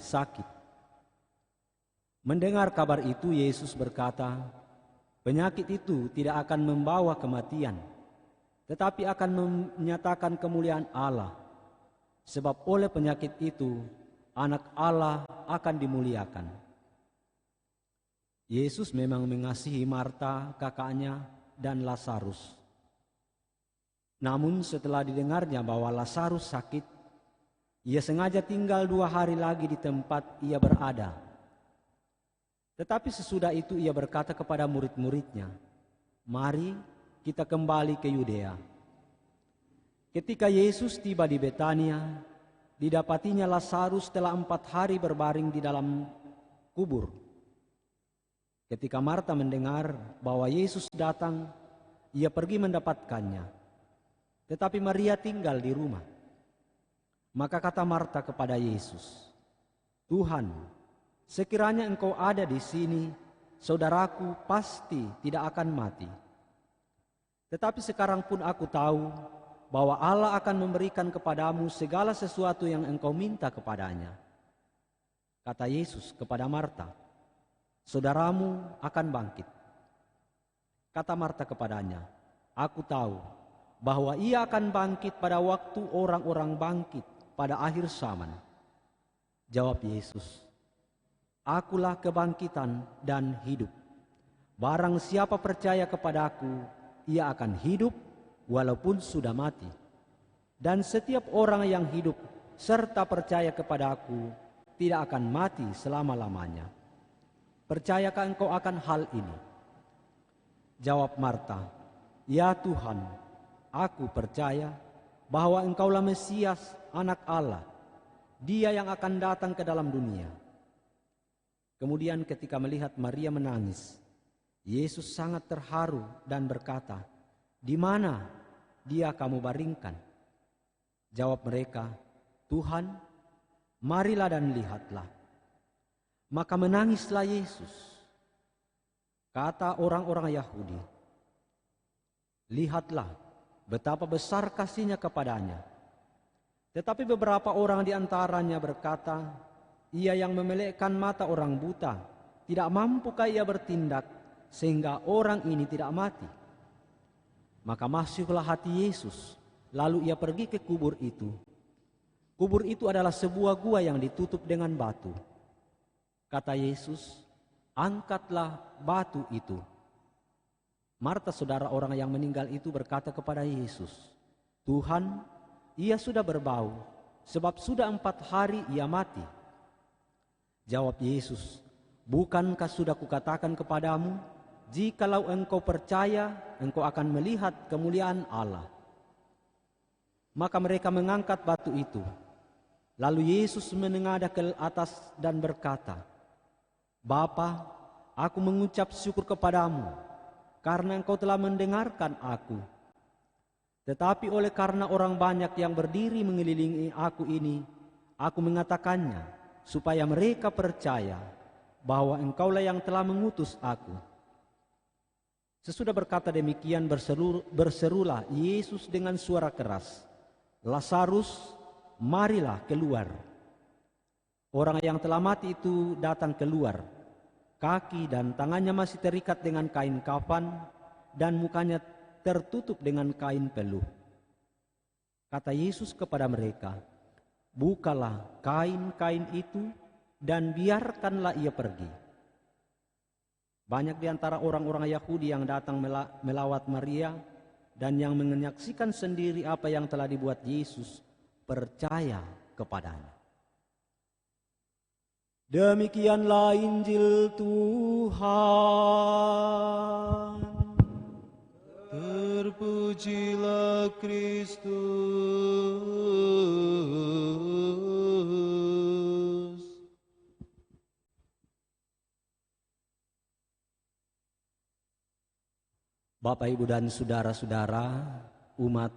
sakit. Mendengar kabar itu, Yesus berkata, penyakit itu tidak akan membawa kematian, tetapi akan menyatakan kemuliaan Allah. Sebab oleh penyakit itu, Anak Allah akan dimuliakan. Yesus memang mengasihi Marta, kakaknya, dan Lazarus. Namun setelah didengarnya bahwa Lazarus sakit, ia sengaja tinggal 2 hari lagi di tempat ia berada. Tetapi sesudah itu ia berkata kepada murid-muridnya, "Mari kita kembali ke Yudea." Ketika Yesus tiba di Betania, didapatinya Lazarus telah 4 hari berbaring di dalam kubur. Ketika Marta mendengar bahwa Yesus datang, ia pergi mendapatkannya. Tetapi Maria tinggal di rumah. Maka kata Marta kepada Yesus, "Tuhan, sekiranya Engkau ada di sini, saudaraku pasti tidak akan mati. Tetapi sekarang pun aku tahu bahwa Allah akan memberikan kepadamu segala sesuatu yang engkau minta kepadanya." Kata Yesus kepada Marta, "Saudaramu akan bangkit." Kata Marta kepadanya, "Aku tahu bahwa ia akan bangkit pada waktu orang-orang bangkit pada akhir zaman." Jawab Yesus, "Akulah kebangkitan dan hidup. Barang siapa percaya kepadaku, ia akan hidup walaupun sudah mati. Dan setiap orang yang hidup serta percaya kepada-Aku tidak akan mati selama-lamanya. Percayakah engkau akan hal ini?" Jawab Marta, "Ya Tuhan, aku percaya bahwa Engkaulah Mesias, Anak Allah, Dia yang akan datang ke dalam dunia." Kemudian ketika melihat Maria menangis, Yesus sangat terharu dan berkata, "Di mana dia kamu baringkan?" Jawab mereka, "Tuhan, marilah dan lihatlah." Maka menangislah Yesus. Kata orang-orang Yahudi, "Lihatlah betapa besar kasih-Nya kepadanya." Tetapi beberapa orang di antaranya berkata, "Ia yang memelekkan mata orang buta, tidak mampukah ia bertindak sehingga orang ini tidak mati?" Maka masuklah hati Yesus, lalu ia pergi ke kubur itu. Kubur itu adalah sebuah gua yang ditutup dengan batu. Kata Yesus, "Angkatlah batu itu." Marta, saudara orang yang meninggal itu, berkata kepada Yesus, "Tuhan, ia sudah berbau, sebab sudah 4 hari ia mati." Jawab Yesus, "Bukankah sudah kukatakan kepadamu, jikalau engkau percaya, engkau akan melihat kemuliaan Allah?" Maka mereka mengangkat batu itu. Lalu Yesus menengadah ke atas dan berkata, "Bapa, aku mengucap syukur kepadamu, karena Engkau telah mendengarkan aku. Tetapi oleh karena orang banyak yang berdiri mengelilingi aku ini, aku mengatakannya, supaya mereka percaya bahwa Engkaulah yang telah mengutus aku." Sesudah berkata demikian, berserulah Yesus dengan suara keras, "Lazarus, marilah keluar." Orang yang telah mati itu datang keluar. Kaki dan tangannya masih terikat dengan kain kafan, dan mukanya tertutup dengan kain peluh. Kata Yesus kepada mereka, "Bukalah kain-kain itu dan biarkanlah ia pergi." Banyak di antara orang-orang Yahudi yang datang melawat Maria dan yang menyaksikan sendiri apa yang telah dibuat Yesus percaya kepadanya. Demikianlah Injil Tuhan. Terpujilah Kristus. Bapak, Ibu, dan saudara-saudara, umat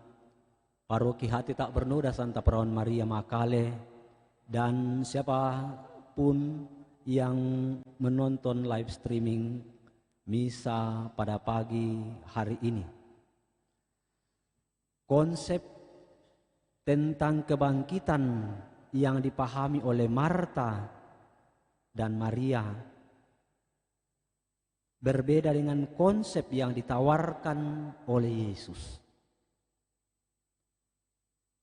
Paroki Hati Tak Bernoda Santa Perawan Maria Makale, dan siapapun yang menonton live streaming misa pada pagi hari ini. Konsep tentang kebangkitan yang dipahami oleh Marta dan Maria berbeda dengan konsep yang ditawarkan oleh Yesus.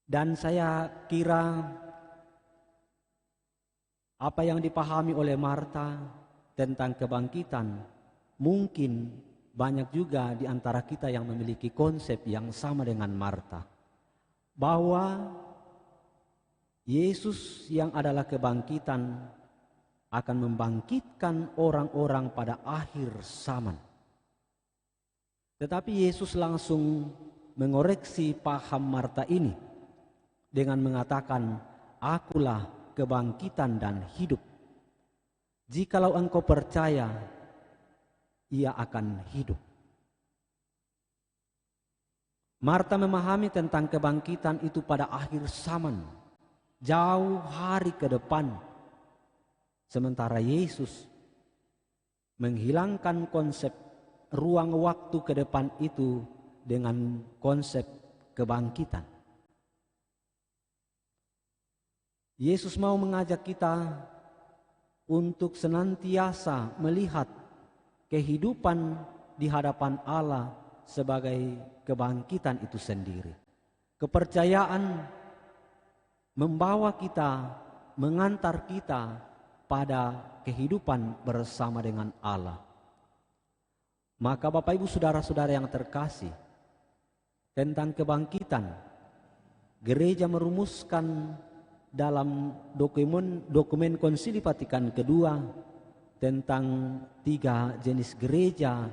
Dan saya kira apa yang dipahami oleh Marta tentang kebangkitan, mungkin banyak juga di antara kita yang memiliki konsep yang sama dengan Marta, bahwa Yesus yang adalah kebangkitan akan membangkitkan orang-orang pada akhir zaman. Tetapi Yesus langsung mengoreksi paham Marta ini dengan mengatakan, "Akulah kebangkitan dan hidup. Jikalau engkau percaya, ia akan hidup." Marta memahami tentang kebangkitan itu pada akhir zaman, jauh hari ke depan. Sementara Yesus menghilangkan konsep ruang waktu ke depan itu dengan konsep kebangkitan. Yesus mau mengajak kita untuk senantiasa melihat kehidupan di hadapan Allah sebagai kebangkitan itu sendiri. Kepercayaan membawa kita, mengantar kita pada kehidupan bersama dengan Allah. Maka Bapak Ibu saudara-saudara yang terkasih, tentang kebangkitan, gereja merumuskan dalam dokumen Konsili Vatikan kedua tentang 3 jenis gereja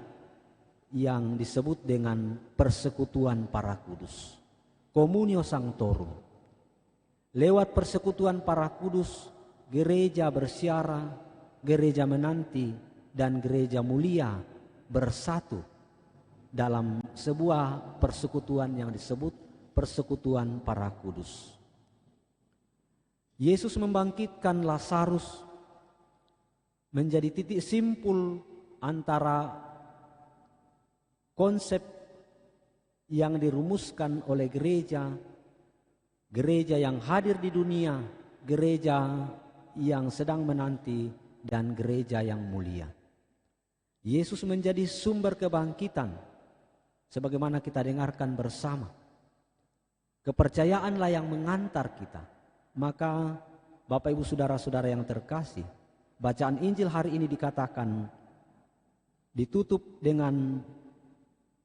yang disebut dengan persekutuan para kudus, Communio Sanctorum. Lewat persekutuan para kudus, gereja bersiara, gereja menanti, dan gereja mulia bersatu dalam sebuah persekutuan yang disebut persekutuan para kudus. Yesus membangkitkan Lazarus menjadi titik simpul antara konsep yang dirumuskan oleh gereja yang hadir di dunia, gereja yang sedang menanti, dan gereja yang mulia. Yesus menjadi sumber kebangkitan, sebagaimana kita dengarkan bersama. Kepercayaanlah yang mengantar kita. Maka Bapak Ibu saudara-saudara yang terkasih, bacaan Injil hari ini dikatakan ditutup dengan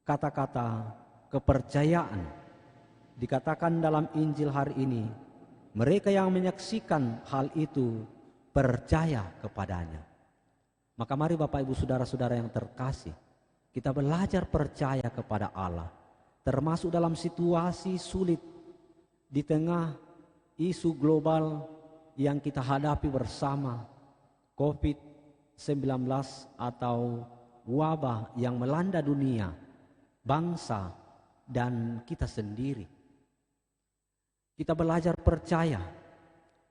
kata-kata kepercayaan. Dikatakan dalam Injil hari ini, mereka yang menyaksikan hal itu percaya kepadanya. Maka mari Bapak Ibu saudara-saudara yang terkasih, kita belajar percaya kepada Allah, termasuk dalam situasi sulit di tengah isu global yang kita hadapi bersama, COVID-19 atau wabah yang melanda dunia, bangsa, dan kita sendiri. Kita belajar percaya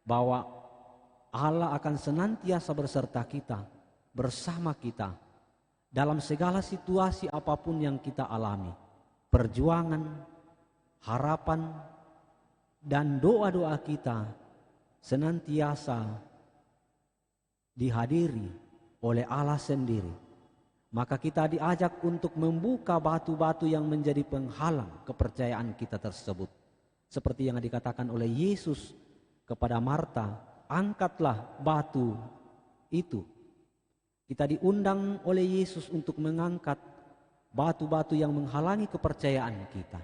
bahwa Allah akan senantiasa berserta kita, bersama kita dalam segala situasi apapun yang kita alami. Perjuangan, harapan, dan doa-doa kita senantiasa dihadiri oleh Allah sendiri. Maka kita diajak untuk membuka batu-batu yang menjadi penghalang kepercayaan kita tersebut. Seperti yang dikatakan oleh Yesus kepada Marta, angkatlah batu itu. Kita diundang oleh Yesus untuk mengangkat batu-batu yang menghalangi kepercayaan kita,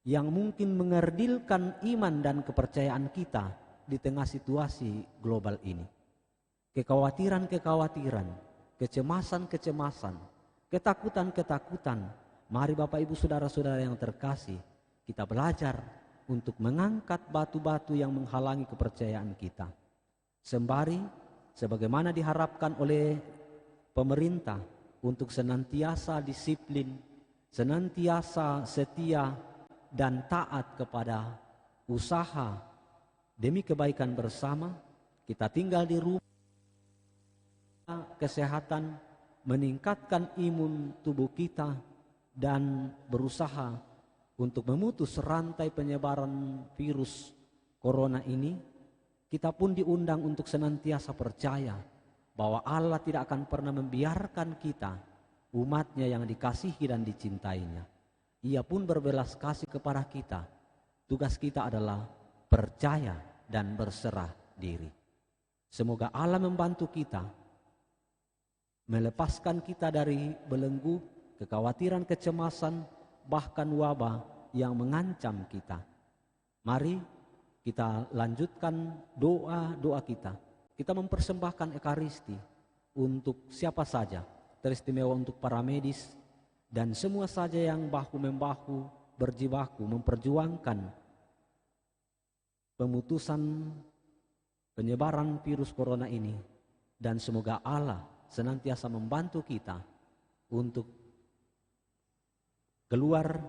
yang mungkin mengerdilkan iman dan kepercayaan kita di tengah situasi global ini. Kekhawatiran-kekhawatiran, kecemasan-kecemasan, ketakutan-ketakutan. Mari Bapak Ibu saudara-saudara yang terkasih, kita belajar untuk mengangkat batu-batu yang menghalangi kepercayaan kita. Sembari sebagaimana diharapkan oleh pemerintah untuk senantiasa disiplin, senantiasa setia dan taat kepada usaha demi kebaikan bersama, kita tinggal di rumah, kesehatan, meningkatkan imun tubuh kita, dan berusaha untuk memutus rantai penyebaran virus corona ini kita pun diundang untuk senantiasa percaya bahwa Allah tidak akan pernah membiarkan kita, umatnya yang dikasihi dan dicintainya. Ia pun berbelas kasih kepada kita. Tugas kita adalah percaya dan berserah diri. Semoga Allah membantu kita, melepaskan kita dari belenggu, kekhawatiran, kecemasan, bahkan wabah yang mengancam kita. Mari kita lanjutkan doa-doa kita. Kita mempersembahkan Ekaristi untuk siapa saja, teristimewa untuk para medis dan semua saja yang bahu-membahu berjibaku memperjuangkan pemutusan penyebaran virus corona ini. Dan semoga Allah senantiasa membantu kita untuk keluar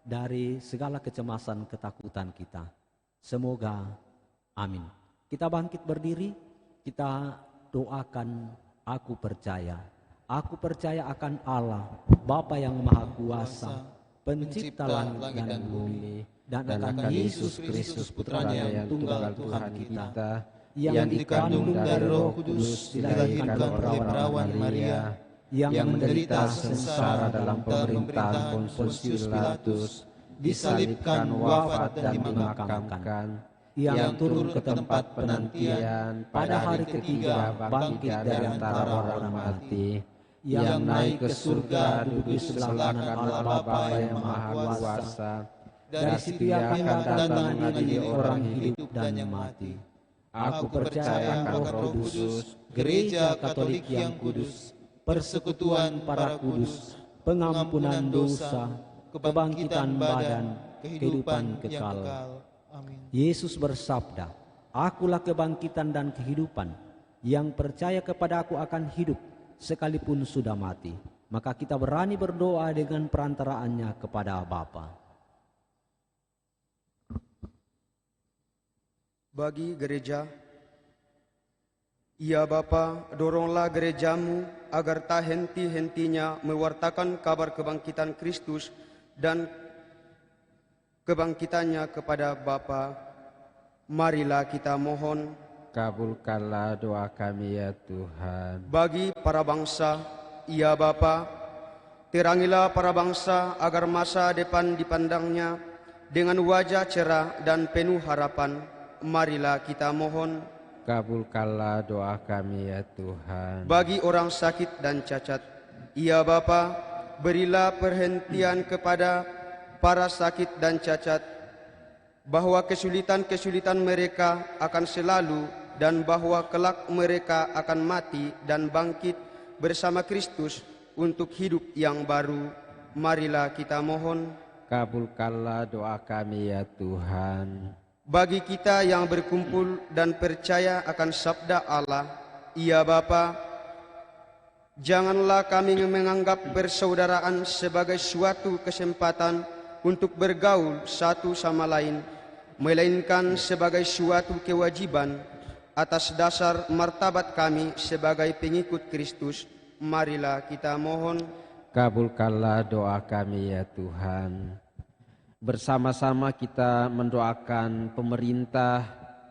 dari segala kecemasan, ketakutan kita. Semoga, amin. Kita bangkit berdiri, kita doakan, aku percaya akan Allah, Bapa yang Maha Kuasa, pencipta langit dan bumi, dan akan Yesus Kristus putranya yang tunggal Tuhan kita, yang dikandung dari Roh Kudus, dilahirkan oleh perawan Maria, yang menderita sengsara dalam pemerintahan Pontius Pilatus, disalibkan, wafat dan dimakamkan, yang turun ke tempat penantian, pada hari ketiga bangkit dari antara orang mati, yang naik ke surga, duduk di sebelah kanan Allah Bapa yang Maha Kuasa, dari situ ia akan datang mengadili orang hidup dan yang mati. Aku percaya akan Roh Kudus, Gereja Katolik yang kudus, persekutuan para kudus, pengampunan dosa, kebangkitan badan, kehidupan kekal. Amin. Yesus bersabda, akulah kebangkitan dan kehidupan. Yang percaya kepada aku akan hidup sekalipun sudah mati. Maka kita berani berdoa dengan perantaraannya kepada Bapa. Bagi gereja, ya Bapa, doronglah gerejamu agar tak henti-hentinya mewartakan kabar kebangkitan Kristus dan kebangkitannya kepada Bapa. Marilah kita mohon. Kabulkanlah doa kami ya Tuhan. Bagi para bangsa, ya Bapa, terangilah para bangsa agar masa depan dipandangnya dengan wajah cerah dan penuh harapan. Marilah kita mohon. Kabulkanlah doa kami ya Tuhan. Bagi orang sakit dan cacat, ya Bapa, berilah perhentian kepada para sakit dan cacat, bahwa kesulitan-kesulitan mereka akan selalu, dan bahwa kelak mereka akan mati dan bangkit bersama Kristus untuk hidup yang baru. Marilah kita mohon. Kabulkanlah doa kami ya Tuhan. Bagi kita yang berkumpul dan percaya akan sabda Allah, ya Bapa, janganlah kami menganggap persaudaraan sebagai suatu kesempatan untuk bergaul satu sama lain, melainkan sebagai suatu kewajiban atas dasar martabat kami sebagai pengikut Kristus. Marilah kita mohon. Kabulkanlah doa kami ya Tuhan. Bersama-sama kita mendoakan pemerintah,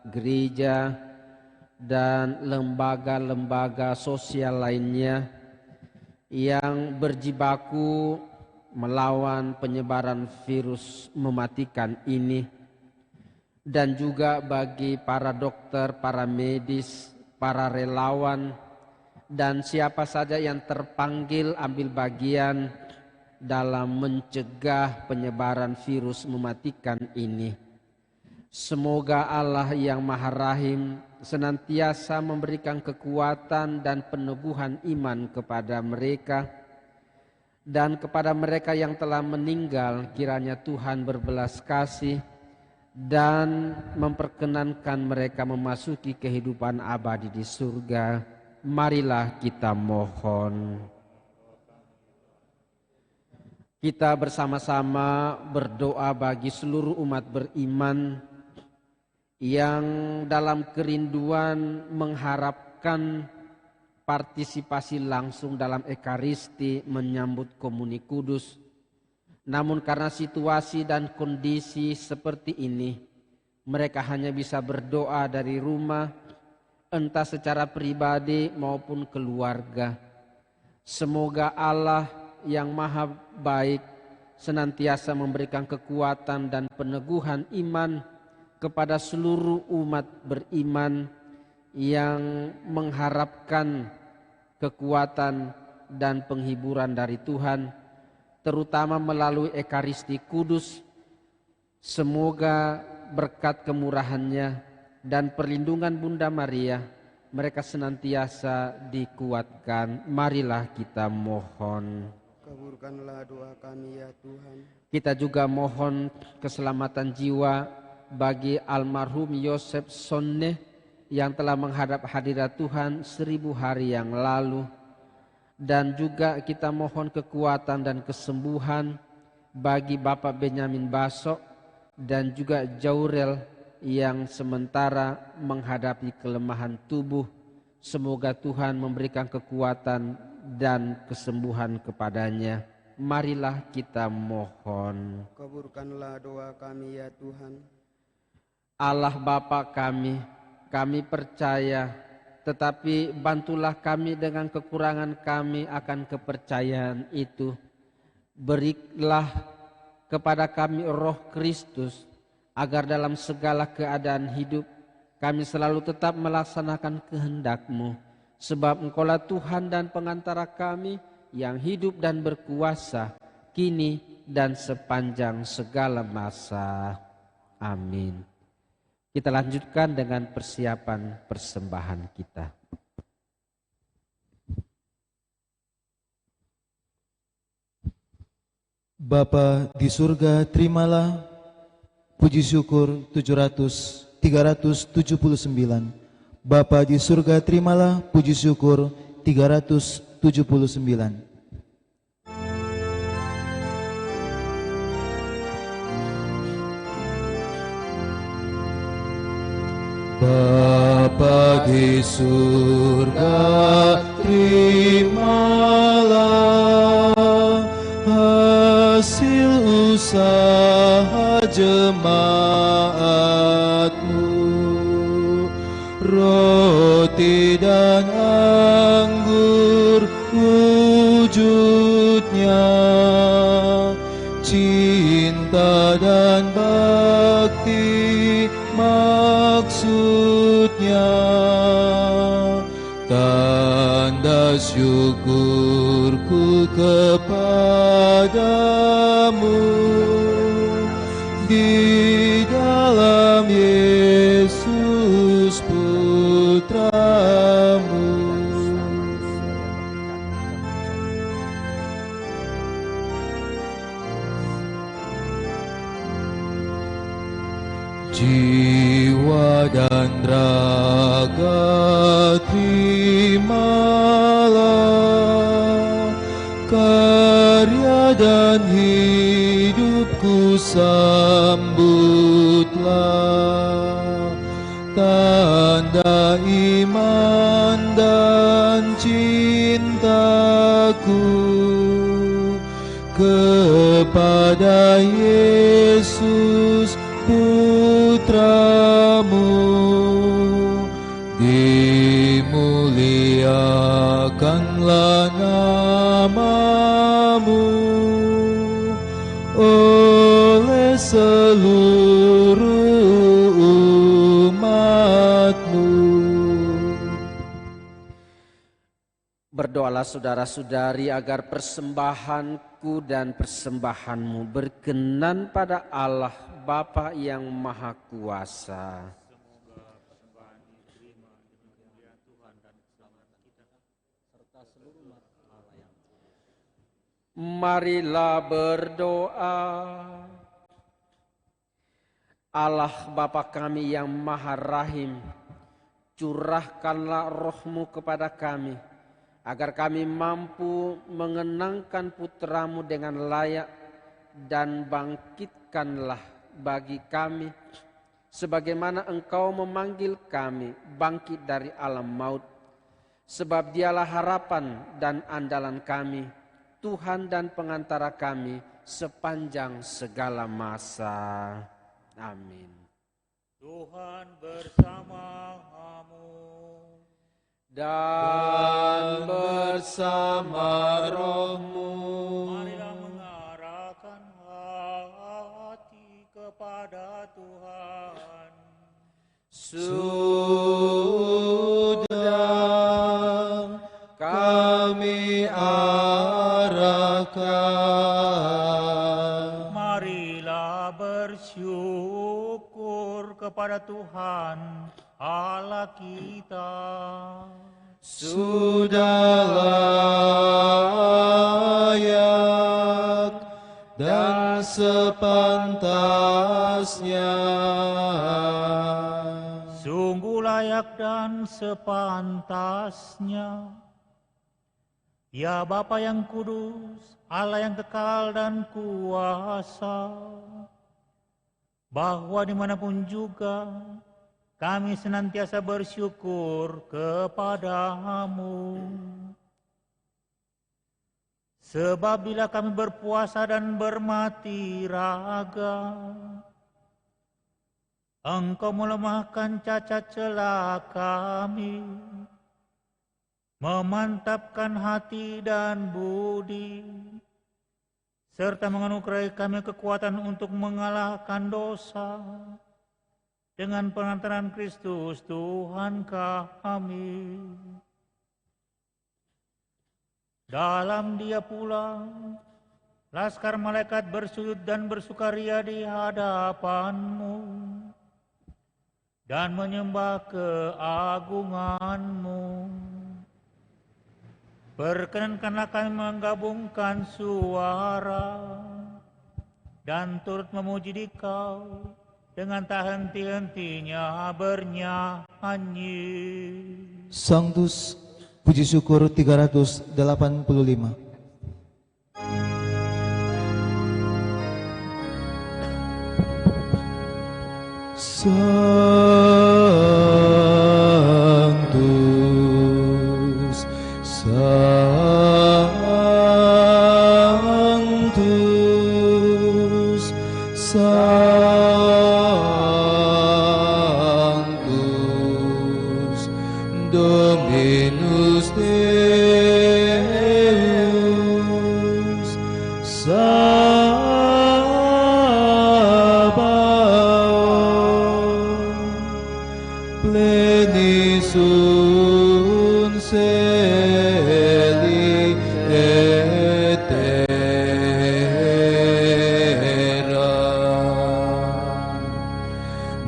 gereja, dan lembaga-lembaga sosial lainnya yang berjibaku melawan penyebaran virus mematikan ini, dan juga bagi para dokter, para medis, para relawan, dan siapa saja yang terpanggil ambil bagian dalam mencegah penyebaran virus mematikan ini. Semoga Allah yang Maha Rahim senantiasa memberikan kekuatan dan peneguhan iman kepada mereka, dan kepada mereka yang telah meninggal kiranya Tuhan berbelas kasih dan memperkenankan mereka memasuki kehidupan abadi di surga. Marilah kita mohon. Kita bersama-sama berdoa bagi seluruh umat beriman yang dalam kerinduan mengharapkan partisipasi langsung dalam Ekaristi menyambut Komuni Kudus. Namun karena situasi dan kondisi seperti ini Mereka hanya bisa berdoa dari rumah, entah secara pribadi maupun keluarga. Semoga Allah yang maha baik senantiasa memberikan kekuatan dan peneguhan iman kepada seluruh umat beriman yang mengharapkan kekuatan dan penghiburan dari Tuhan, terutama melalui Ekaristi Kudus. Semoga berkat kemurahannya dan perlindungan Bunda Maria, mereka senantiasa dikuatkan. Marilah kita mohon. Kabulkanlah doa kami ya Tuhan. Kita juga mohon keselamatan jiwa bagi almarhum Yosef Sonne yang telah menghadap hadirat Tuhan 1000 hari yang lalu. Dan juga kita mohon kekuatan dan kesembuhan bagi Bapak Benyamin Basok dan juga Jaurel yang sementara menghadapi kelemahan tubuh. Semoga Tuhan memberikan kekuatan dan kesembuhan kepadanya. Marilah kita mohon. Kabulkanlah doa kami ya Tuhan. Allah Bapa kami percaya, tetapi bantulah kami dengan kekurangan kami akan kepercayaan itu. Berilah kepada kami Roh Kristus, agar dalam segala keadaan hidup kami selalu tetap melaksanakan kehendak-Mu. Sebab Engkaulah Tuhan dan pengantara kami yang hidup dan berkuasa, kini dan sepanjang segala masa. Amin. Kita lanjutkan dengan persiapan persembahan kita. Bapa di surga, terimalah puji syukur 379. Bapa di surga, terimalah puji syukur 379. Bapa di surga, terimalah hasil usaha jemaat-Mu, roti dan anggur wujudnya, cinta dan bakti maksudnya, tanda syukurku kepadamu di dalam Yesus Putra-Mu. Jiwa dan raga terimalah, karya dan hidupku sambutlah, tanda iman dan cintaku kepada Yesus Putra-Mu. Dimuliakanlah nama-Mu oleh seluruh umat-Mu. Berdoalah saudara-saudari agar persembahanku dan persembahanmu berkenan pada Allah Bapa yang Maha Kuasa. Marilah berdoa. Allah Bapa kami yang Maha Rahim, curahkanlah Roh-Mu kepada kami, agar kami mampu mengenangkan Putra-Mu dengan layak, dan bangkitkanlah bagi kami sebagaimana Engkau memanggil kami bangkit dari alam maut. Sebab Dialah harapan dan andalan kami, Tuhan dan pengantara kami sepanjang segala masa. Amin. Tuhan bersamamu dan bersama rohmu. Marilah mengarahkan hati kepada Tuhan. Sudah kami arahkan. Marilah bersyukur kepada Tuhan Allah kita. Sudah layak dan sepantasnya. Sungguh layak dan sepantasnya. Ya Bapa yang kudus, Allah yang kekal dan kuasa, bahwa dimanapun juga kami senantiasa bersyukur kepadamu. Sebab bila kami berpuasa dan bermati raga, Engkau melemahkan cacat celah kami, memantapkan hati dan budi, serta menganugerahi kami kekuatan untuk mengalahkan dosa dengan pengantaran Kristus Tuhan kami. Dalam Dia pula laskar malaikat bersujud dan bersukaria di hadapan-Mu dan menyembah keagungan-Mu. Perkenankanlah kami menggabungkan suara dan turut memuji Dikau dengan tak henti-hentinya bernyanyi. Sanctus, puji syukur 385. Sanctus, Sanctus, Sanctus, Dominus Deus, Sabaoth, pleni sunt celi et terra,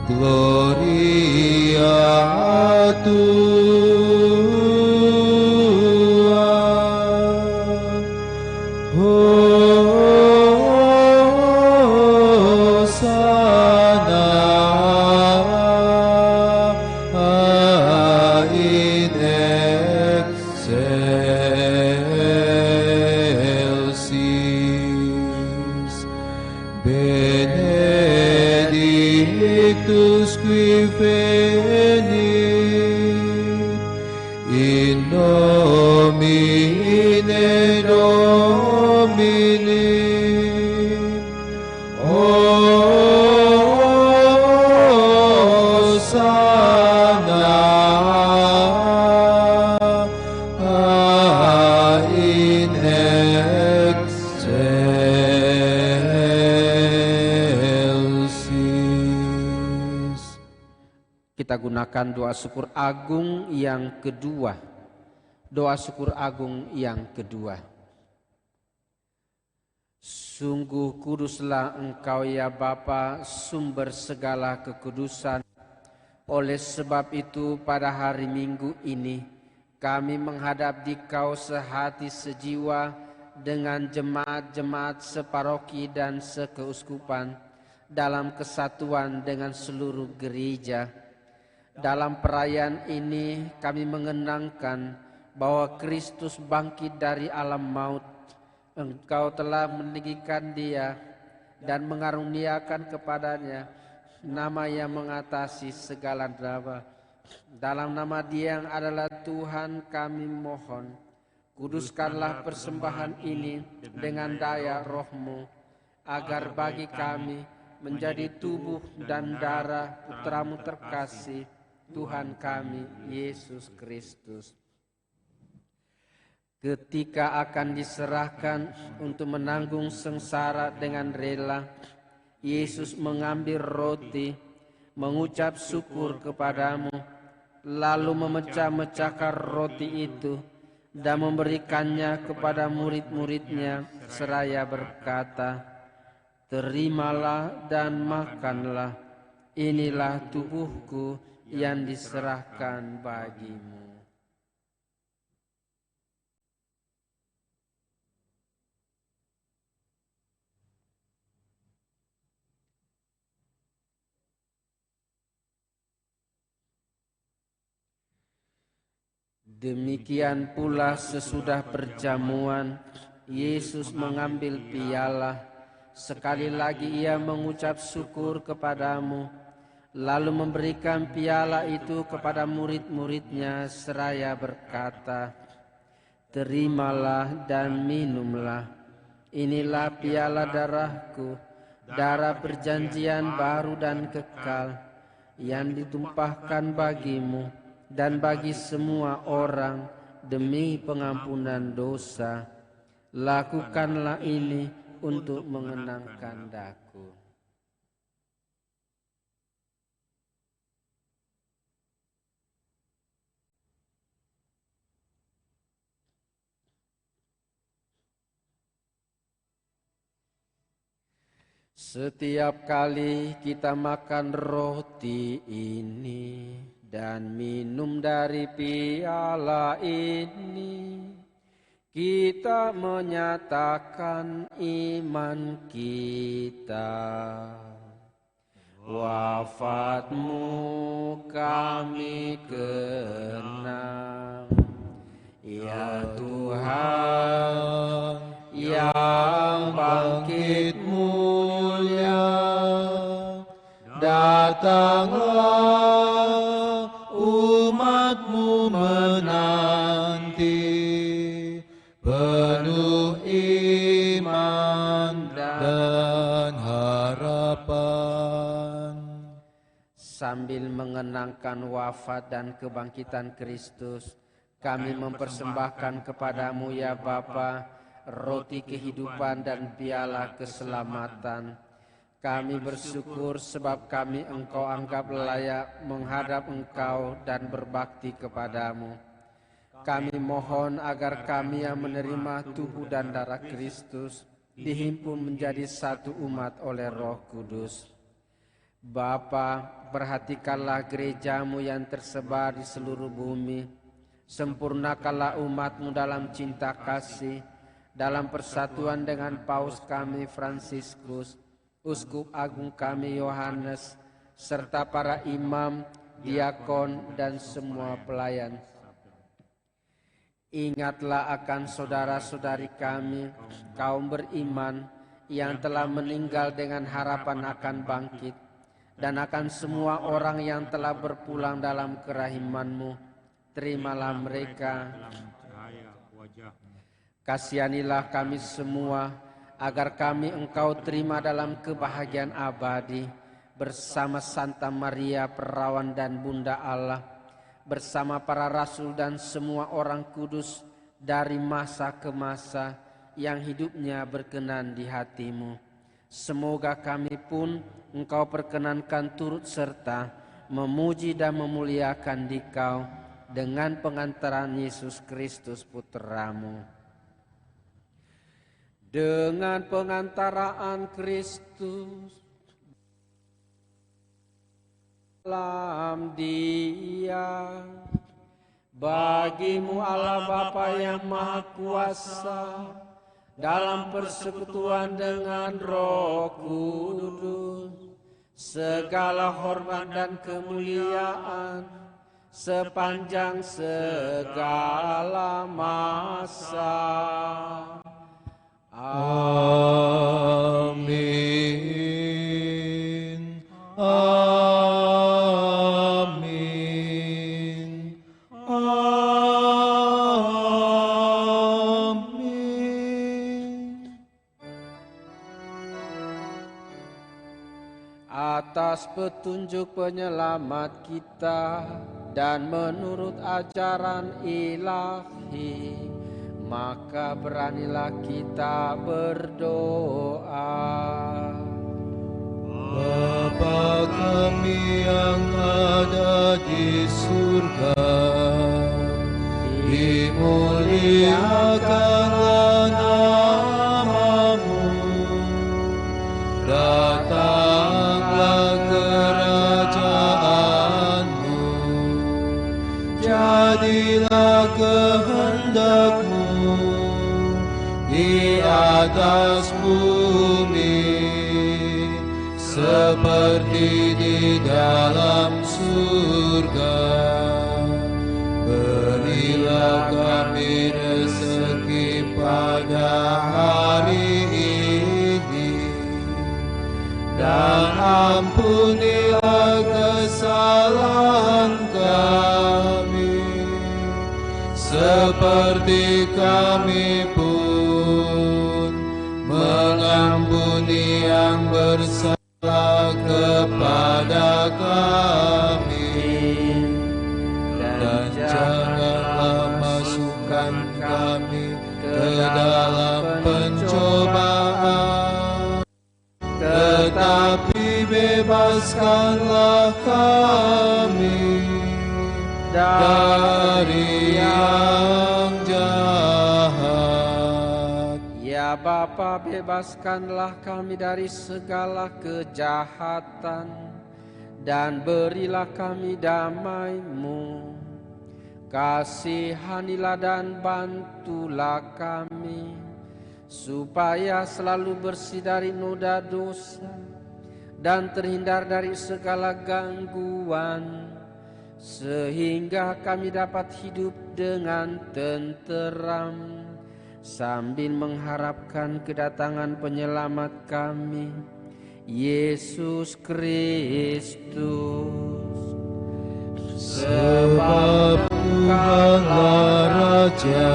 gloria tua, Hosanna in excelsis, benedictus qui venit in nomine Domini. Hosanna in excelsis. Kita gunakan doa syukur agung yang kedua. Doa syukur agung yang kedua. Sungguh kuduslah Engkau ya Bapa, sumber segala kekudusan. Oleh sebab itu pada hari Minggu ini kami menghadap Dikau sehati sejiwa dengan jemaat-jemaat separoki dan sekeuskupan dalam kesatuan dengan seluruh gereja. Dalam perayaan ini kami mengenangkan bahwa Kristus bangkit dari alam maut. Engkau telah meninggikan Dia dan mengaruniakan kepadanya nama yang mengatasi segala nama. Dalam nama Dia yang adalah Tuhan kami mohon, kuduskanlah persembahan ini dengan daya Roh-Mu, agar bagi kami menjadi tubuh dan darah Putramu terkasih, Tuhan kami, Yesus Kristus. Ketika akan diserahkan untuk menanggung sengsara dengan rela, Yesus mengambil roti, mengucap syukur kepadamu, lalu memecah-mecahkan roti itu dan memberikannya kepada murid-muridnya seraya berkata, "Terimalah dan makanlah, inilah tubuhku yang diserahkan bagimu." Demikian pula sesudah perjamuan, Yesus mengambil piala. Sekali lagi ia mengucap syukur kepadamu, lalu memberikan piala itu kepada murid-muridnya seraya berkata, "Terimalah dan minumlah, inilah piala darahku, darah perjanjian baru dan kekal, yang ditumpahkan bagimu dan bagi semua orang demi pengampunan dosa. Lakukanlah ini untuk mengenangkan daku." Setiap kali kita makan roti ini dan minum dari piala ini, kita menyatakan iman kita. Wafatmu kami kenang, ya Tuhan, yang bangkit mulia. Datanglah, umatmu menanti, penuh iman dan harapan. Sambil mengenangkan wafat dan kebangkitan Kristus, kami mempersembahkan kepadamu ya Bapa, roti kehidupan dan piala keselamatan. Kami bersyukur sebab kami Engkau anggap layak menghadap Engkau dan berbakti kepadamu. Kami mohon agar kami yang menerima tubuh dan darah Kristus dihimpun menjadi satu umat oleh Roh Kudus. Bapa, perhatikanlah gerejamu yang tersebar di seluruh bumi. Sempurnakanlah umatmu dalam cinta kasih, dalam persatuan dengan Paus kami Fransiskus, Uskup Agung kami Yohanes, serta para imam, diakon, dan semua pelayan. Ingatlah akan saudara-saudari kami, kaum beriman, yang telah meninggal dengan harapan akan bangkit, dan akan semua orang yang telah berpulang dalam kerahiman-Mu. Terimalah mereka. Kasihanilah kami semua, agar kami Engkau terima dalam kebahagiaan abadi, bersama Santa Maria Perawan dan Bunda Allah, bersama para rasul dan semua orang kudus dari masa ke masa yang hidupnya berkenan di hati-Mu. Semoga kami pun Engkau perkenankan turut serta memuji dan memuliakan Dikau dengan pengantaran Yesus Kristus Putra-Mu. Dengan pengantaraan Kristus dalam Dia, bagimu Allah Bapa yang Maha Kuasa, dalam persekutuan dengan Roh Kudus, segala hormat dan kemuliaan sepanjang segala masa. Amin. Amin. Amin. atas petunjuk penyelamat kita dan menurut ajaran ilahi, maka beranilah kita berdoa. Bapa kami yang ada di surga, dimuliakanlah namamu, datanglah kerajaanmu, jadilah kehendakmu di atas bumi seperti di dalam surga. Berilah kami rezeki pada hari ini, dan ampunilah kesalahan kami, seperti kami pun mengampuni yang bersalah kepada kami, dan janganlah masukkan kami ke dalam pencobaan, tetapi bebaskanlah kami dari yang jahat. Ya Bapa, bebaskanlah kami dari segala kejahatan, dan berilah kami damai-Mu. Kasihanilah dan bantulah kami, supaya selalu bersih dari noda dosa dan terhindar dari segala gangguan, sehingga kami dapat hidup dengan tenteram sambil mengharapkan kedatangan penyelamat kami, Yesus Kristus. Sebab Engkaulah Raja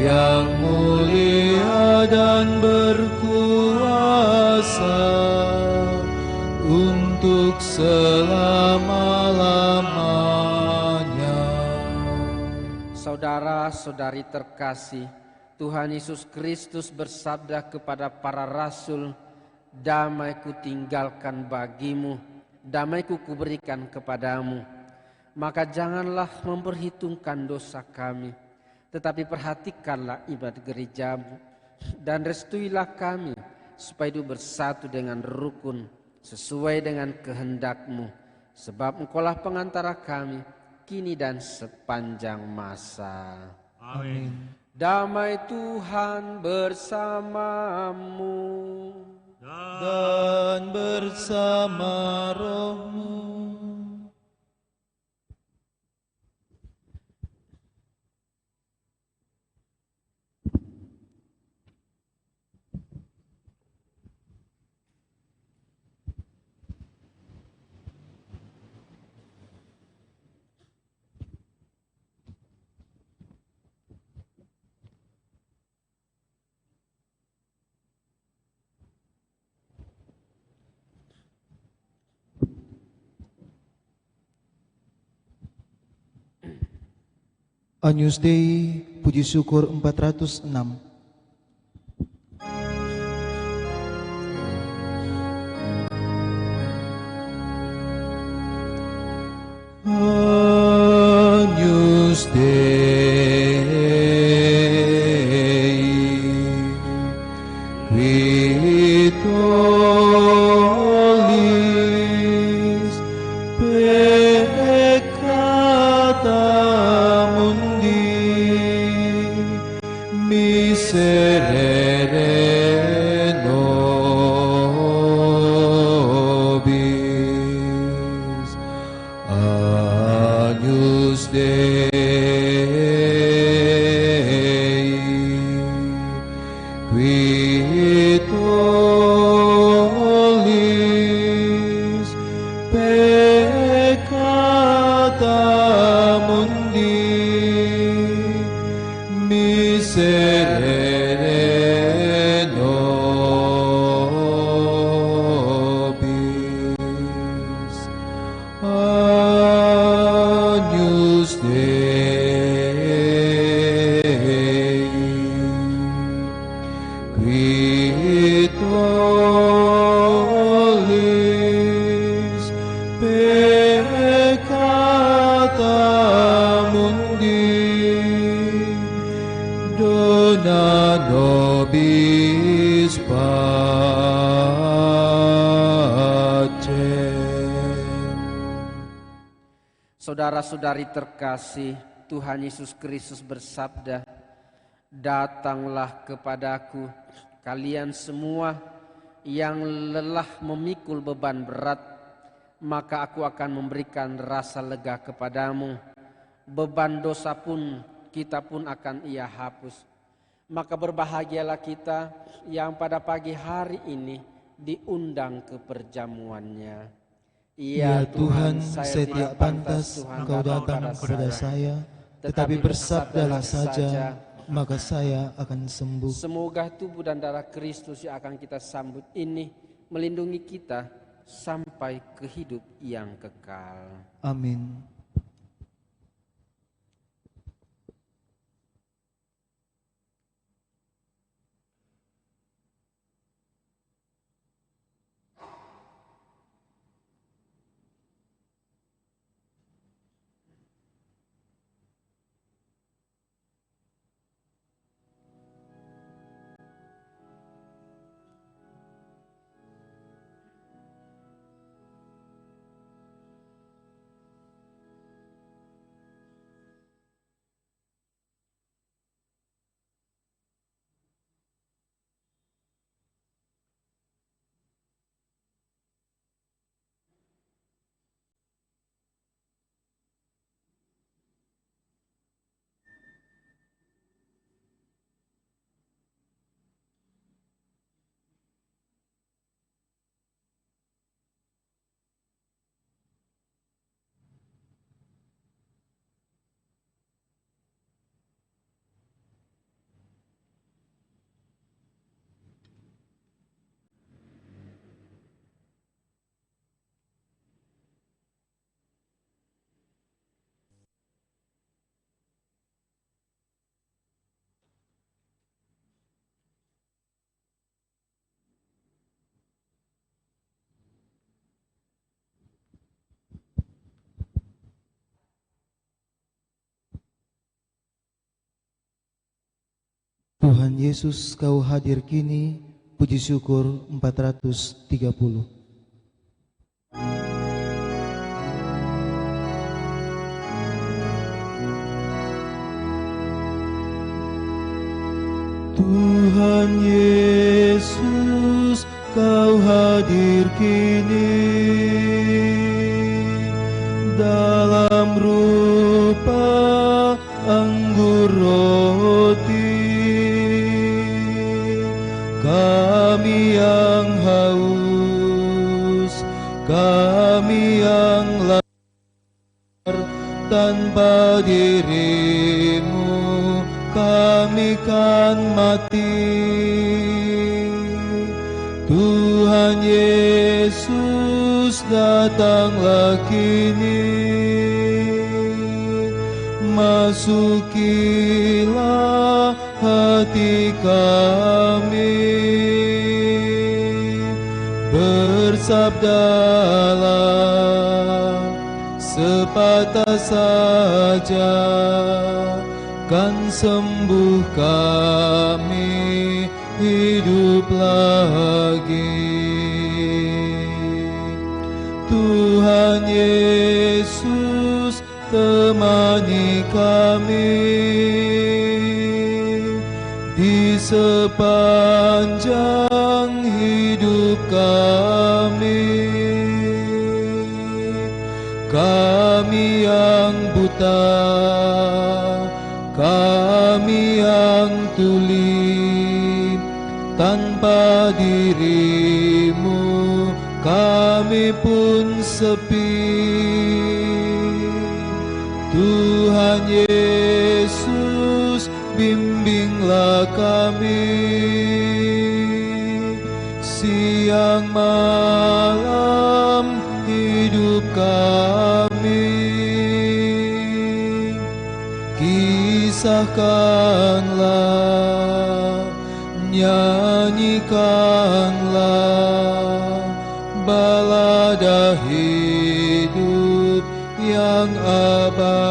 yang mulia dan berkuasa untuk selama-lamanya. Saudara-saudari terkasih, Tuhan Yesus Kristus bersabda kepada para rasul, "Damai kutinggalkan bagimu, damai kuberikan kepadamu." Maka janganlah memperhitungkan dosa kami, tetapi perhatikanlah ibadat gerejamu, dan restuilah kami supaya hidup bersatu dengan rukun sesuai dengan kehendak-Mu, sebab Engkaulah pengantara kami kini dan sepanjang masa. Amin. Damai Tuhan bersamamu. Dan bersama rohmu. Agnus Dei, puji syukur 406. Agnus Dei, qui tollis peccata miserere nobis. Agnus Dei, qui tollis peccata mundi, miserere nobis. nobis pacem. Saudara-saudari terkasih, Tuhan Yesus Kristus bersabda, "Datanglah kepadaku, kalian semua yang lelah memikul beban berat, maka aku akan memberikan rasa lega kepadamu. Beban dosa pun kita pun akan Ia hapus." Maka berbahagialah kita yang pada pagi hari ini diundang ke perjamuannya. Ya Tuhan, saya tidak pantas Engkau datang kepada saya, tetapi bersabdalah saja, maka saya akan sembuh. Semoga tubuh dan darah Kristus yang akan kita sambut ini melindungi kita sampai ke hidup yang kekal. Amin. Tuhan Yesus, Kau hadir kini, puji syukur 430. Tuhan Yesus, Kau hadir kini dalam rupa anggur roti. Kami yang haus, kami yang lapar, tanpa dirimu kami kan mati. Tuhan Yesus, datanglah kini, masukilah hati kami, bersabdalah sepatah saja, kan sembuh kami, hidup lagi. Tuhan Yesus, temani kami di sepanjang hidup kami. Kami yang buta, kami yang tuli, tanpa dirimu kami pun sepi. Tuhan Yesus, bimbinglah kami, siang malam hidup kami. Kisahkanlah, nyanyikanlah balada hidup yang abadi.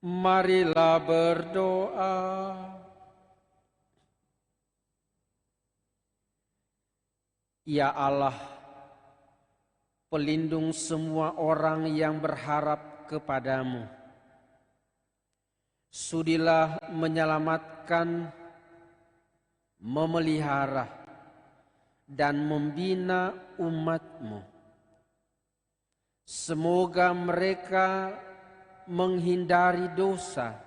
Marilah berdoa. Ya Allah, pelindung semua orang yang berharap kepadamu, sudilah menyelamatkan, memelihara, dan membina umat-Mu. Semoga mereka menghindari dosa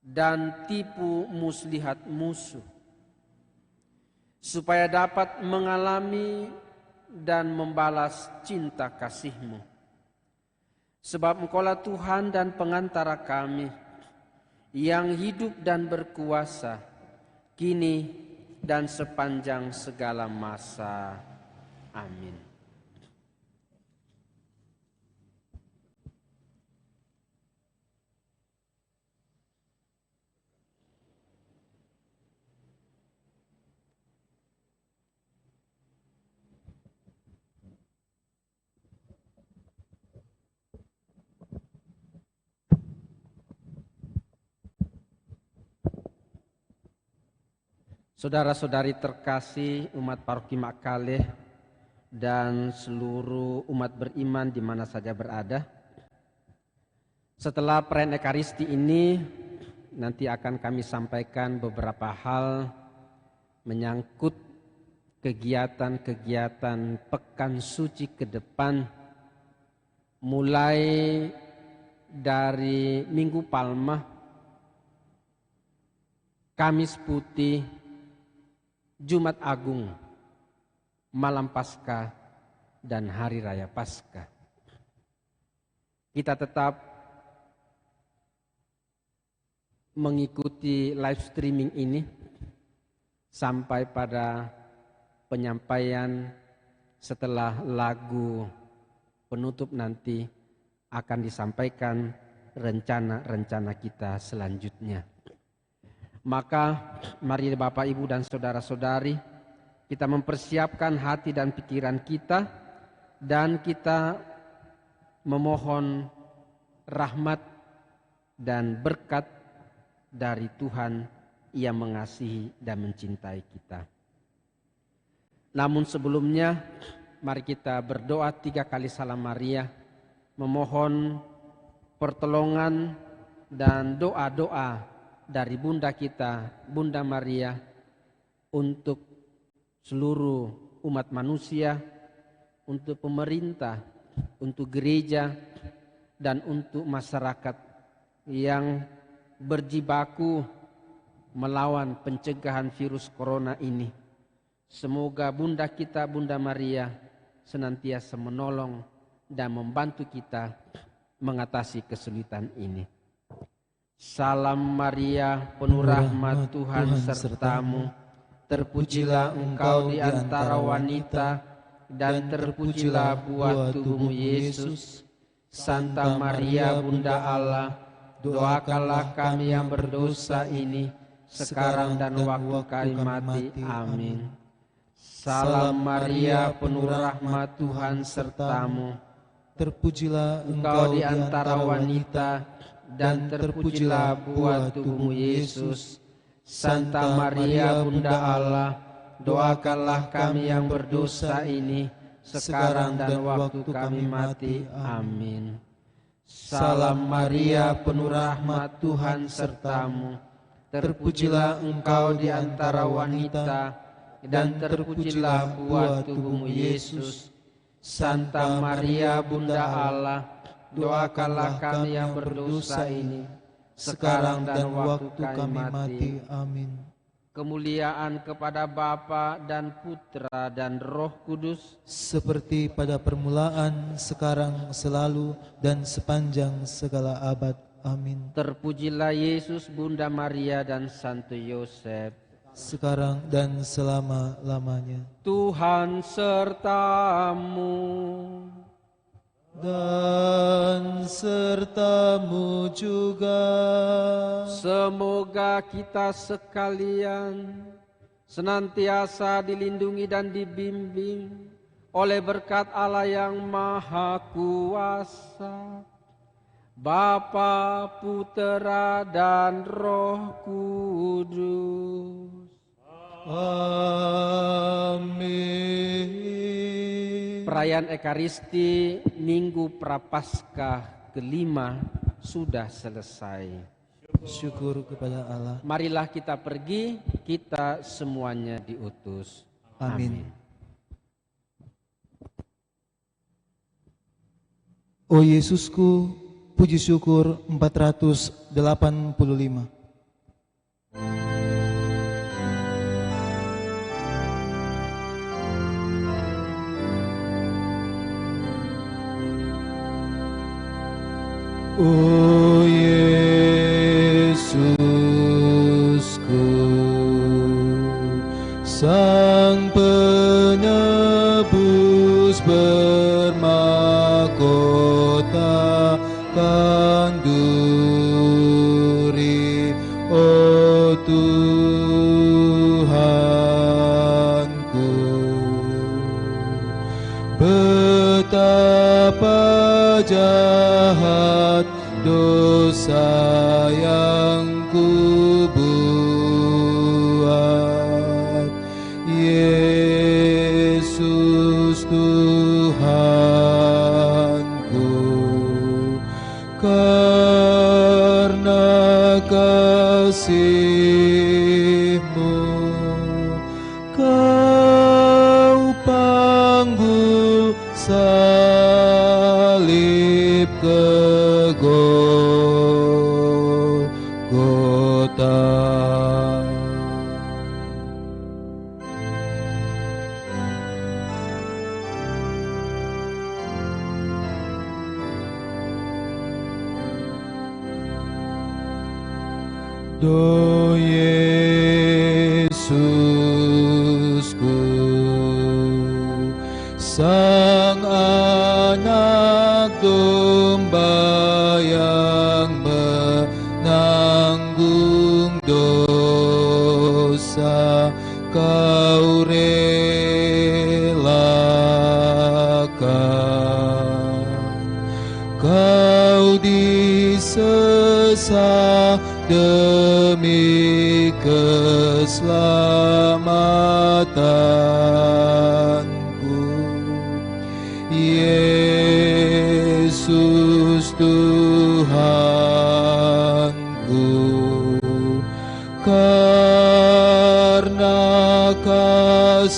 dan tipu muslihat musuh, supaya dapat mengalami dan membalas cinta kasih-Mu. Sebab Engkaulah Tuhan dan pengantara kami, yang hidup dan berkuasa, kini dan sepanjang segala masa. Amin. Saudara-saudari terkasih umat Paroki Makaleh dan seluruh umat beriman di mana saja berada. Setelah perayaan Ekaristi ini, nanti akan kami sampaikan beberapa hal menyangkut kegiatan-kegiatan Pekan Suci ke depan, mulai dari Minggu Palma, Kamis Putih, Jumat Agung, Malam Paskah, dan Hari Raya Paskah. Kita tetap mengikuti live streaming ini sampai pada penyampaian setelah lagu penutup nanti akan disampaikan rencana-rencana kita selanjutnya. Maka mari Bapak, Ibu, dan saudara-saudari, kita mempersiapkan hati dan pikiran kita, dan kita memohon rahmat dan berkat dari Tuhan yang mengasihi dan mencintai kita. Namun sebelumnya, mari kita berdoa 3 kali Salam Maria, memohon pertolongan dan doa-doa dari Bunda kita, Bunda Maria, untuk seluruh umat manusia, untuk pemerintah, untuk gereja, dan untuk masyarakat yang berjibaku melawan pencegahan virus corona ini. Semoga Bunda kita, Bunda Maria, senantiasa menolong dan membantu kita mengatasi kesulitan ini. Salam Maria, penuh rahmat Tuhan sertamu, terpujilah engkau di antara wanita, dan terpujilah buah tubuhmu Yesus. Santa Maria, Bunda Allah, doakanlah kami yang berdosa ini, sekarang dan waktu kami mati. Amin. Salam Maria, penuh rahmat Tuhan sertamu, terpujilah engkau di antara wanita, dan terpujilah buah tubuhmu Yesus. Santa Maria, Bunda Allah, doakanlah kami yang berdosa ini, sekarang dan waktu kami mati. Amin. Salam Maria, penuh rahmat Tuhan sertamu, terpujilah engkau di antara wanita, dan terpujilah buah tubuhmu Yesus. Santa Maria, Bunda Allah, doakanlah kami yang berdosa ini, sekarang dan waktu kami mati. Amin. Kemuliaan kepada Bapa dan Putra dan Roh Kudus, seperti pada permulaan, sekarang, selalu, dan sepanjang segala abad. Amin. Terpujilah Yesus, Bunda Maria, dan Santo Yosef, sekarang dan selama-lamanya. Tuhan sertamu, dan sertamu juga. Semoga kita sekalian senantiasa dilindungi dan dibimbing oleh berkat Allah yang Maha Kuasa, Bapa, Putera, dan Roh Kudus. Amin. Perayaan Ekaristi Minggu Prapaskah kelima sudah selesai. Syukur kepada Allah. Marilah kita pergi, kita semuanya diutus. Amin. O Yesusku, puji syukur 485. O Yesusku, Sang Penebus bermahkota duri, oh Tuhanku, betapa jahat dosa yang kubuat. Yesus Tuhanku, karena kasih-Mu Kau panggul salib ke Golgota. Do Yesusku, Sang Anak Domba yang menanggung dosa, Kau relakan. Kau disesat demi keselamatanku. Yesus Tuhanku, karena kasih-Mu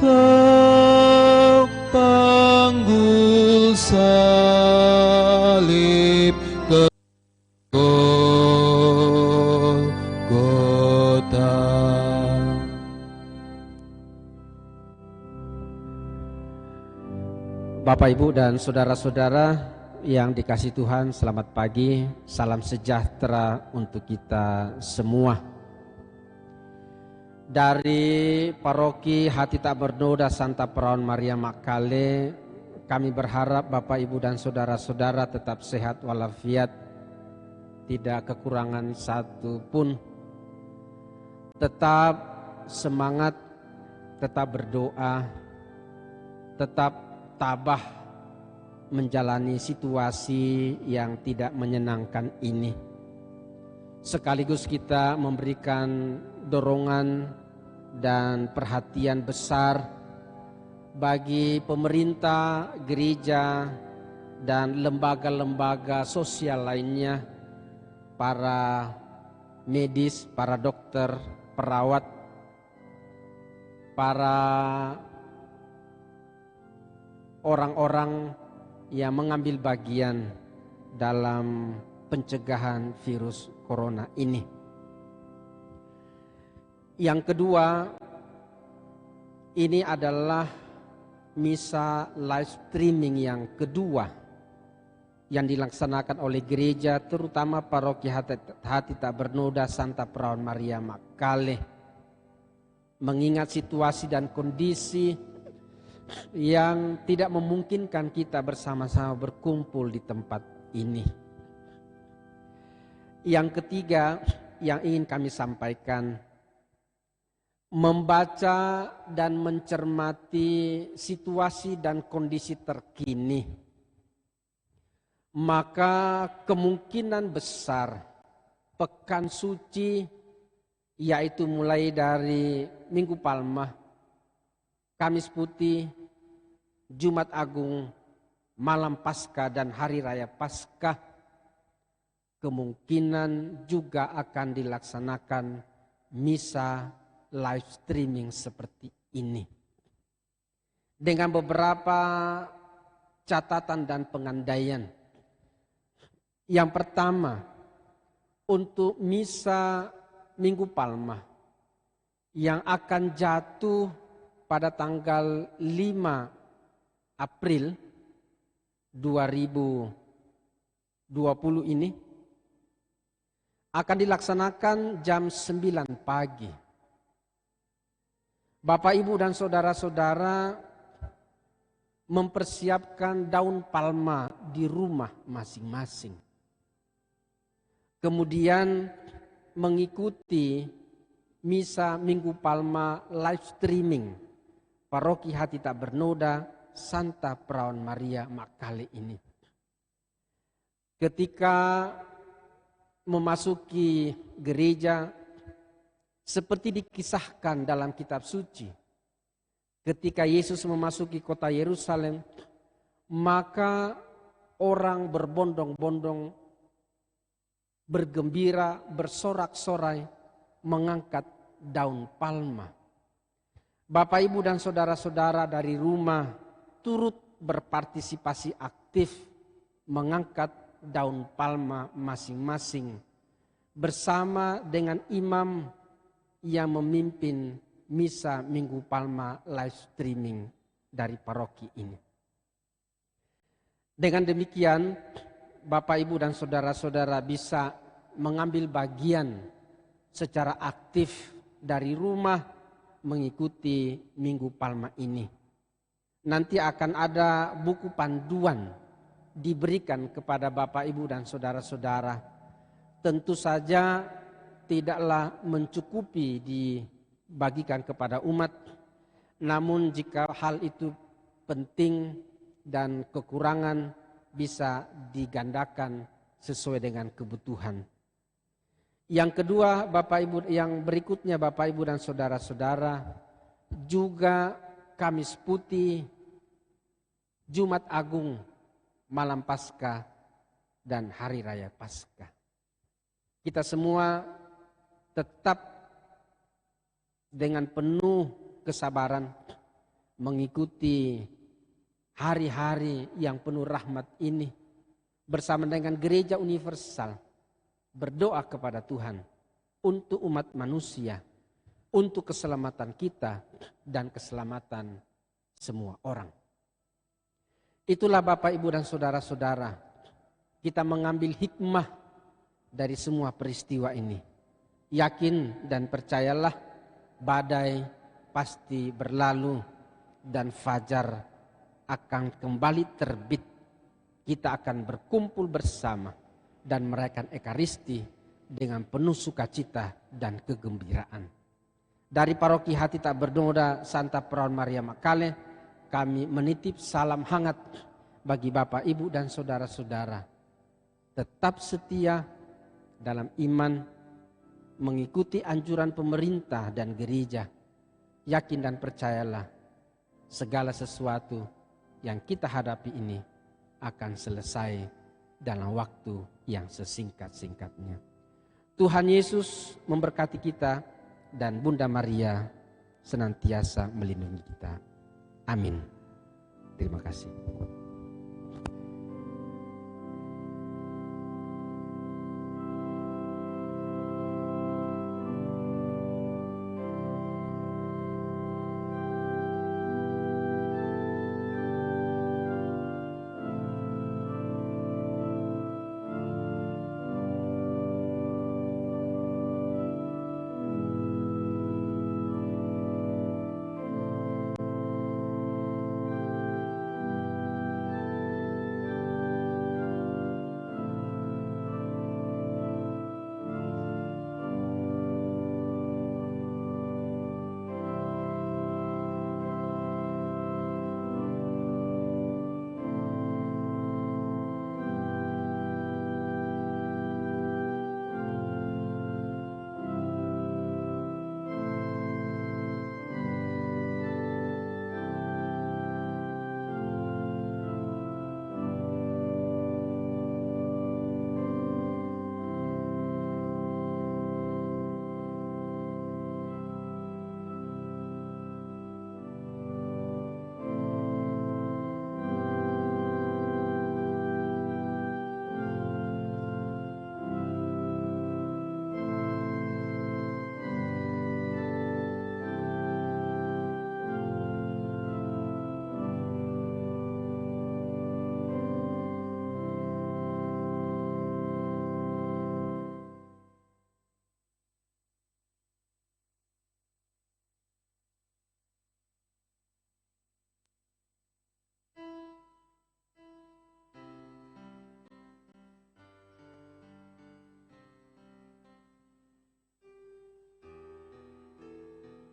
Kau panggul salib ke Golgota. Bapak, Ibu, dan saudara-saudara yang dikasihi Tuhan, selamat pagi, salam sejahtera untuk kita semua. Dari Paroki Hati Tak Bernoda Santa Perawan Maria Makkale, kami berharap Bapak, Ibu, dan saudara-saudara tetap sehat walafiat, tidak kekurangan satu pun. Tetap semangat, tetap berdoa, tetap tabah menjalani situasi yang tidak menyenangkan ini. Sekaligus kita memberikan dorongan dan perhatian besar bagi pemerintah, gereja, dan lembaga-lembaga sosial lainnya, para medis, para dokter, perawat, para orang-orang yang mengambil bagian dalam pencegahan virus corona ini. Yang kedua, ini adalah misa live streaming yang kedua yang dilaksanakan oleh gereja, terutama Paroki Hati Tak Bernoda Santa Perawan Maria Makkale. Mengingat situasi dan kondisi yang tidak memungkinkan kita bersama-sama berkumpul di tempat ini. Yang ketiga yang ingin kami sampaikan, membaca dan mencermati situasi dan kondisi terkini, maka kemungkinan besar pekan suci, yaitu mulai dari Minggu Palma, Kamis Putih, Jumat Agung, Malam Paskah dan Hari Raya Paskah, kemungkinan juga akan dilaksanakan misa live streaming seperti ini. Dengan beberapa catatan dan pengandaian. Yang pertama, untuk misa Minggu Palma yang akan jatuh pada tanggal 5 April 2020 ini akan dilaksanakan jam 9 pagi. Bapak, Ibu, dan saudara-saudara mempersiapkan daun palma di rumah masing-masing. Kemudian mengikuti misa Minggu Palma live streaming Paroki Hati Tak Bernoda Santa Perawan Maria Makale ini. Ketika memasuki gereja, seperti dikisahkan dalam kitab suci, ketika Yesus memasuki kota Yerusalem, maka orang berbondong-bondong, bergembira, bersorak-sorai, mengangkat daun palma. Bapak, Ibu, dan saudara-saudara dari rumah turut berpartisipasi aktif mengangkat daun palma masing-masing bersama dengan imam yang memimpin misa Minggu Palma live streaming dari paroki ini. Dengan demikian, Bapak, Ibu, dan saudara-saudara bisa mengambil bagian secara aktif dari rumah mengikuti Minggu Palma ini. Nanti akan ada buku panduan diberikan kepada Bapak, Ibu, dan saudara-saudara. Tentu saja tidaklah mencukupi dibagikan kepada umat, namun jika hal itu penting dan kekurangan bisa digandakan sesuai dengan kebutuhan. Yang kedua, Bapak Ibu, yang berikutnya Bapak Ibu dan saudara-saudara, juga Kamis Putih, Jumat Agung, Malam Paskah, dan Hari Raya Paskah. Kita semua tetap dengan penuh kesabaran mengikuti hari-hari yang penuh rahmat ini bersama dengan Gereja Universal, berdoa kepada Tuhan untuk umat manusia, untuk keselamatan kita dan keselamatan semua orang. Itulah Bapak, Ibu, dan saudara-saudara, kita mengambil hikmah dari semua peristiwa ini. Yakin dan percayalah, badai pasti berlalu dan fajar akan kembali terbit. Kita akan berkumpul bersama dan merayakan Ekaristi dengan penuh sukacita dan kegembiraan. Dari Paroki Hati Tak Bernoda Santa Perawan Maria Makale, kami menitip salam hangat bagi Bapak, Ibu, dan saudara-saudara. Tetap setia dalam iman, mengikuti anjuran pemerintah dan gereja. Yakin dan percayalah, segala sesuatu yang kita hadapi ini akan selesai dalam waktu yang sesingkat-singkatnya. Tuhan Yesus memberkati kita dan Bunda Maria senantiasa melindungi kita. Amin. Terima kasih.